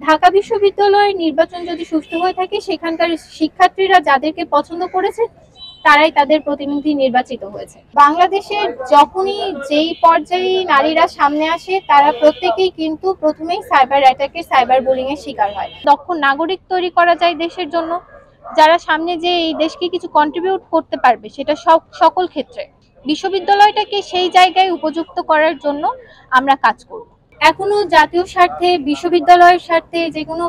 ঢাকা বিশ্ববিদ্যালয়ের নির্বাচন যদি সুষ্ঠু হয়ে থাকে, সেখানকার শিক্ষার্থীরা যাদেরকে পছন্দ করেছে তারাই তাদের প্রতিনিধি নির্বাচিত হয়েছে। বাংলাদেশের যখনই যেই পর্যায়ে নারীরা সামনে আসে, তারা প্রত্যেকেই কিন্তু প্রথমেই সাইবার অ্যাটাকে, সাইবার বুলিং এর শিকার হয়। দক্ষ নাগরিক তৈরি করা যায় দেশের জন্য, যারা সামনে যে এই দেশকে কিছু কন্ট্রিবিউট করতে পারবে, সেটা সকল ক্ষেত্রে। বিশ্ববিদ্যালয়টাকে সেই জায়গায় উপযুক্ত করার জন্য আমরা কাজ করব। এখনো জাতীয় স্বার্থে, বিশ্ববিদ্যালয়ের স্বার্থে যে কোনো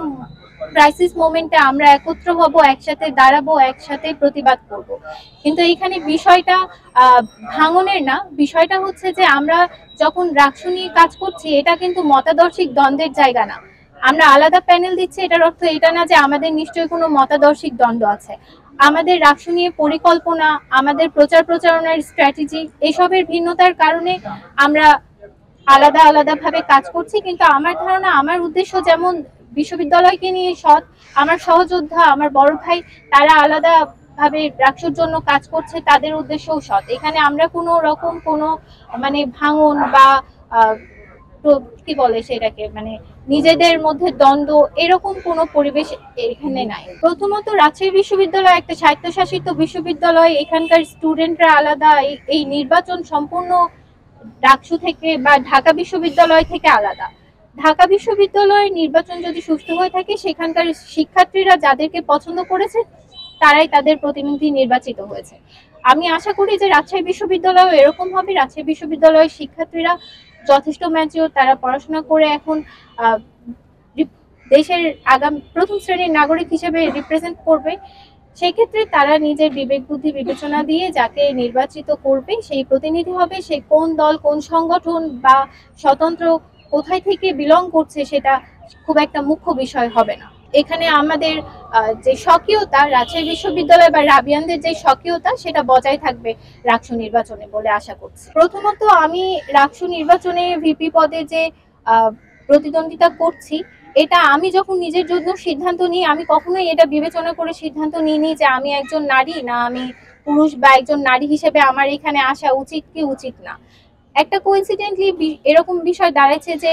ক্রাইসিস মোমেন্টে আমরা একত্র হব, একসাথে দাঁড়াবো, একসাথে প্রতিবাদ করব। কিন্তু এখানে বিষয়টা ভাঙনের না, বিষয়টা হচ্ছে যে আমরা যখন রাকসু নিয়ে কাজ করছি, এটা কিন্তু মতাদর্শিক দ্বন্দ্বের জায়গা না। আমরা আলাদা প্যানেল দিচ্ছি, এটার অর্থ এটা না যে আমাদের নিশ্চয়ই কোনো মতাদর্শিক দ্বন্দ্ব আছে। আমাদের রাকসু নিয়ে পরিকল্পনা, আমাদের প্রচার প্রচারণার স্ট্র্যাটেজি, এসবের ভিন্নতার কারণে আমরা আলাদা আলাদা ভাবে কাজ করছি। কিন্তু আমার ধারণা, আমার উদ্দেশ্য যেমন বিশ্ববিদ্যালয়কে নিয়ে সৎ, আমার সহযোদ্ধা, আমার বড় ভাই, তারা আলাদা ভাবে রাকসুর জন্য কাজ করছে, তাদের উদ্দেশ্যও সৎ। এখানে আমরা কোনো রকম কোনো মানে ভাঙন বা কি বলে সেটাকে, মানে নিজেদের মধ্যে দ্বন্দ্ব, এরকম কোনো পরিবেশ এখানে নাই। প্রথমত, রাজশাহী বিশ্ববিদ্যালয় একটা স্বায়ত্তশাসিত বিশ্ববিদ্যালয়, এখানকার স্টুডেন্টরা আলাদা। এই নির্বাচন সম্পূর্ণ ডাকসু থেকে বা ঢাকা বিশ্ববিদ্যালয় থেকে আলাদা। ঢাকা বিশ্ববিদ্যালয়ের নির্বাচন যদি সুষ্ঠু হয়ে থাকে, সেখানকার শিক্ষার্থীরা যাদেরকে পছন্দ করেছে তারাই তাদের প্রতিনিধি নির্বাচিত হয়েছে। আমি আশা করি যে রাজশাহী বিশ্ববিদ্যালয় এরকম হবে। রাজশাহী বিশ্ববিদ্যালয়ের শিক্ষার্থীরা যথেষ্ট ম্যাচিওর, তারা পড়াশোনা করে এখন দেশের আগামী প্রথম শ্রেণীর নাগরিক হিসেবে রিপ্রেজেন্ট করবে। সেই ক্ষেত্রে তারা নিজের বিবেক বুদ্ধি বিবেচনা দিয়ে যাকে নির্বাচিত করবে সেই প্রতিনিধি হবে। সে কোন দল, কোন সংগঠন বা স্বতন্ত্র কোথায় থেকে বিলং করছে, সেটা খুব একটা মুখ্য বিষয় হবে না। এখানে আমাদের যে স্বকীয়তা, রাজশাহী বিশ্ববিদ্যালয় বা রাবিয়ানদের যে স্বকীয়তা, সেটা বজায় থাকবে রাকসু নির্বাচনে বলে আশা করছি। প্রথমত, আমি রাকসু নির্বাচনে ভিপি পদে যে প্রতিদ্বন্দ্বিতা করছি, এটা আমি যখন নিজের জন্য সিদ্ধান্ত নিই, আমি কখনোই এটা বিবেচনা করে সিদ্ধান্ত নিইনি যে আমি একজন নারী না আমি পুরুষ, বা একজন নারী হিসেবে আমার এখানে আসা উচিত কি উচিত না। একটা কোইন্সিডেন্টলি এরকম বিষয় দাঁড়াচ্ছে যে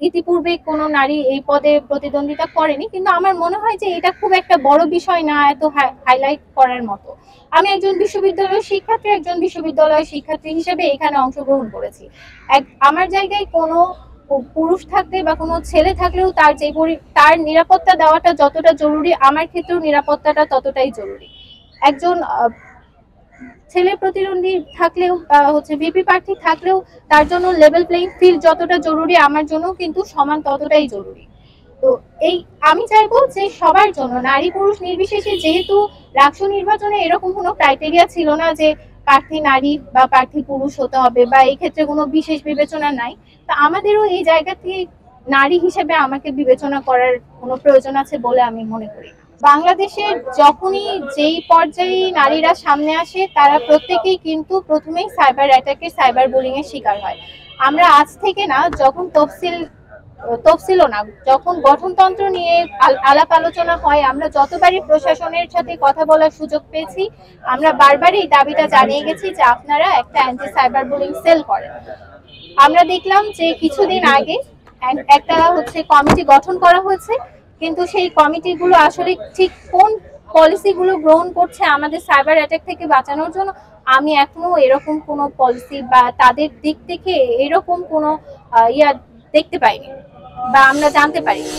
ইতিপূর্বে কোনো নারী এই পদে প্রতিদ্বন্দ্বিতা করেনি, কিন্তু আমার মনে হয় যে এটা খুব একটা বড় বিষয় না এত হাইলাইট করার মতো। আমি একজন বিশ্ববিদ্যালয়ের শিক্ষার্থী হিসেবে এখানে অংশগ্রহণ করেছি। আমার জায়গায় কোনো পুরুষ থাকলে বা কোনো ছেলে থাকলেও তার নিরাপত্তা দেওয়াটা যতটা জরুরি, আমার ক্ষেত্রেও নিরাপত্তাটা ততটাই জরুরি। একজন ছেলে প্রতিদ্বন্দ্বী থাকলেও ভিপি প্রার্থী থাকলেও তার জন্য লেভেল প্লেইং ফিল্ড যতটা জরুরি, আমার জন্য কিন্তু সমান ততটাই জরুরি। তো আমি চাইবো যে সবার জন্য, নারী পুরুষ নির্বিশেষে, যেহেতু রাকসু নির্বাচনে এরকম কোনো ক্রাইটেরিয়া ছিল না যে প্রার্থী নারী বা প্রার্থী পুরুষ হতে হবে, বা এই ক্ষেত্রে কোনো বিশেষ বিবেচনা নাই, তো আমাদেরও এই জায়গা থেকে নারী হিসেবে আমাকে বিবেচনা করার কোনো প্রয়োজন আছে বলে আমি মনে করি। বাংলাদেশের যখনই যেই পর্যায়ে নারীরা সামনে আসে, তারা প্রত্যেকেই কিন্তু প্রথমেই সাইবার অ্যাটাকে, সাইবার বুলিং এর শিকার হয়। আমরা আজ থেকে না, যখন তফসিলও না, যখন গঠনতন্ত্র নিয়ে আলাপ আলোচনা হয়, আমরা যতবারই প্রশাসনের সাথে কথা বলার সুযোগ পেয়েছি, আমরা বারবারই এই দাবিটা জানিয়ে গেছি যে আপনারা একটা অ্যান্টি সাইবার বুলিং সেল করেন। আমরা দেখলাম যে কিছুদিন আগে একটা কমিটি গঠন করা হয়েছে, কিন্তু সেই কমিটিগুলো আসলে ঠিক কোন পলিসিগুলো গ্রহণ করছে আমাদের সাইবার অ্যাটাক থেকে বাঁচানোর জন্য, আমি এখনো এরকম কোনো পলিসি বা তাদের দিক থেকে এরকম কোনো দেখতে পাইনি বা আমরা জানতে পারিনি।